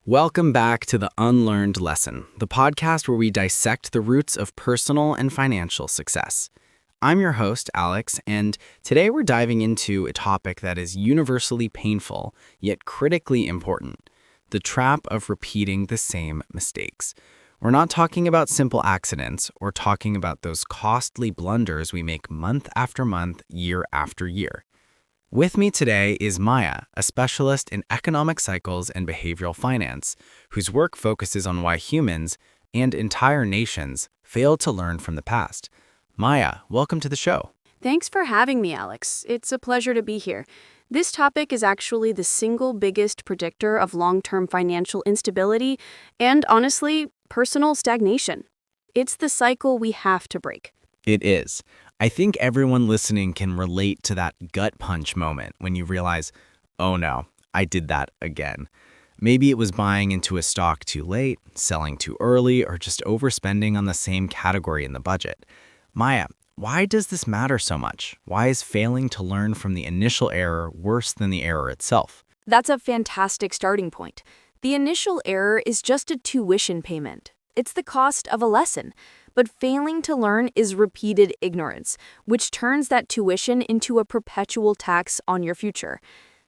Welcome back to The Unlearned Lesson, the podcast where we dissect the roots of personal and financial success. I'm your host, Alex, and today we're diving into a topic that is universally painful, yet critically important: the trap of repeating the same mistakes. We're not talking about simple accidents, we're talking about those costly blunders we make month after month, year after year. With me today is Maya, a specialist in economic cycles and behavioral finance, whose work focuses on why humans and entire nations fail to learn from the past. Maya, welcome to the show. Thanks for having me, Alex. It's a pleasure to be here. This topic is actually the single biggest predictor of long-term financial instability and, honestly, personal stagnation. It's the cycle we have to break. It is. I think everyone listening can relate to that gut punch moment when you realize, oh no, I did that again. Maybe it was buying into a stock too late, selling too early, or just overspending on the same category in the budget. Maya, why does this matter so much? Why is failing to learn from the initial error worse than the error itself? That's a fantastic starting point. The initial error is just a tuition payment. It's the cost of a lesson. But failing to learn is repeated ignorance, which turns that tuition into a perpetual tax on your future.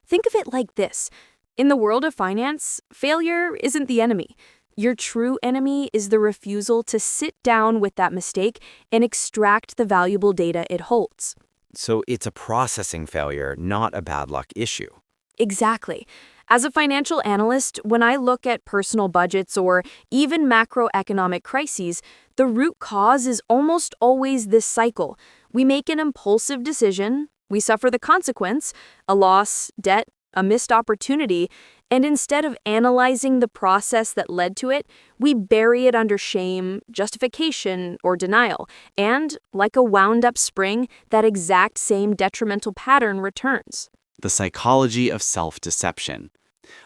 Think of it like this. In the world of finance, failure isn't the enemy. Your true enemy is the refusal to sit down with that mistake and extract the valuable data it holds. So it's a processing failure, not a bad luck issue. Exactly. As a financial analyst, when I look at personal budgets or even macroeconomic crises, the root cause is almost always this cycle. We make an impulsive decision, we suffer the consequence, a loss, debt, a missed opportunity, and instead of analyzing the process that led to it, we bury it under shame, justification, or denial. And, like a wound-up spring, that exact same detrimental pattern returns. The psychology of self-deception.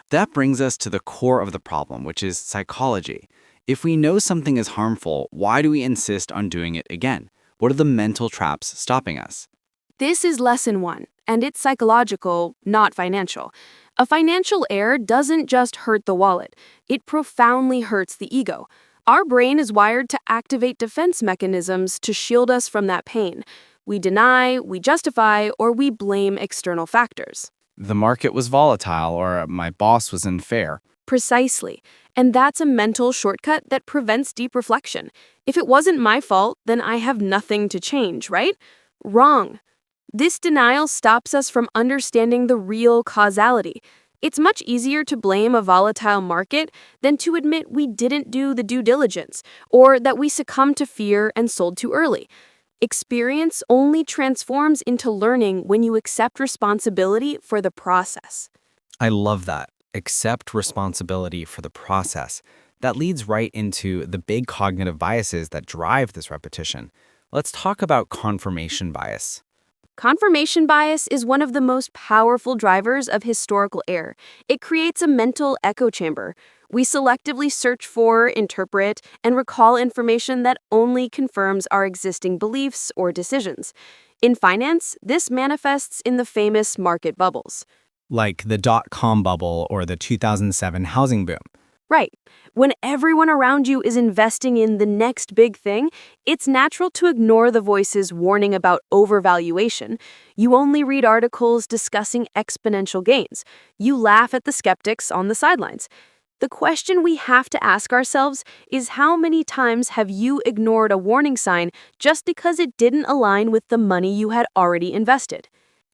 That brings us to the core of the problem, which is psychology. If we know something is harmful, why do we insist on doing it again? What are the mental traps stopping us? This is lesson 1, and it's psychological, not financial. A financial error doesn't just hurt the wallet, it profoundly hurts the ego. Our brain is wired to activate defense mechanisms to shield us from that pain. We deny, we justify, or we blame external factors. The market was volatile, or my boss was unfair. Precisely. And that's a mental shortcut that prevents deep reflection. If it wasn't my fault, then I have nothing to change, right? Wrong. This denial stops us from understanding the real causality. It's much easier to blame a volatile market than to admit we didn't do the due diligence, or that we succumbed to fear and sold too early. Experience only transforms into learning when you accept responsibility for the process. I love that. Accept responsibility for the process. That leads right into the big cognitive biases that drive this repetition. Let's talk about confirmation bias. Confirmation bias is one of the most powerful drivers of historical error. It creates a mental echo chamber. We selectively search for, interpret, and recall information that only confirms our existing beliefs or decisions. In finance, this manifests in the famous market bubbles. Like the dot-com bubble or the 2007 housing boom. Right. When everyone around you is investing in the next big thing, it's natural to ignore the voices warning about overvaluation. You only read articles discussing exponential gains. You laugh at the skeptics on the sidelines. The question we have to ask ourselves is, how many times have you ignored a warning sign just because it didn't align with the money you had already invested?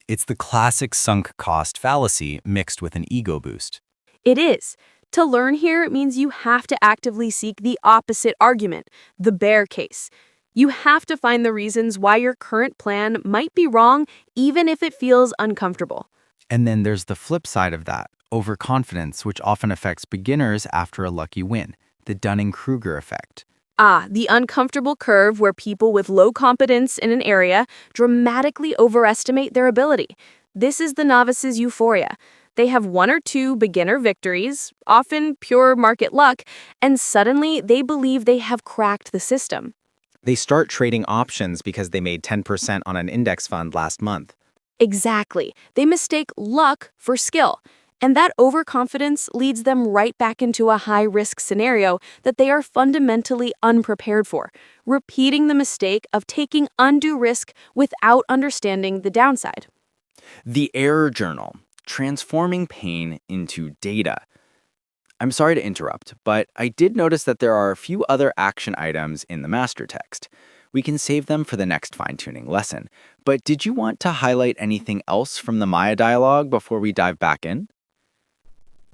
It's the classic sunk cost fallacy mixed with an ego boost. It is. To learn here means you have to actively seek the opposite argument, the bear case. You have to find the reasons why your current plan might be wrong, even if it feels uncomfortable. And then there's the flip side of that, overconfidence, which often affects beginners after a lucky win, the Dunning-Kruger effect. The uncomfortable curve where people with low competence in an area dramatically overestimate their ability. This is the novice's euphoria. They have 1 or 2 beginner victories, often pure market luck, and suddenly they believe they have cracked the system. They start trading options because they made 10% on an index fund last month. Exactly. They mistake luck for skill. And that overconfidence leads them right back into a high-risk scenario that they are fundamentally unprepared for, repeating the mistake of taking undue risk without understanding the downside. The error journal, transforming pain into data. I'm sorry to interrupt, but I did notice that there are a few other action items in the master text. We can save them for the next fine-tuning lesson. But did you want to highlight anything else from the Maya dialogue before we dive back in?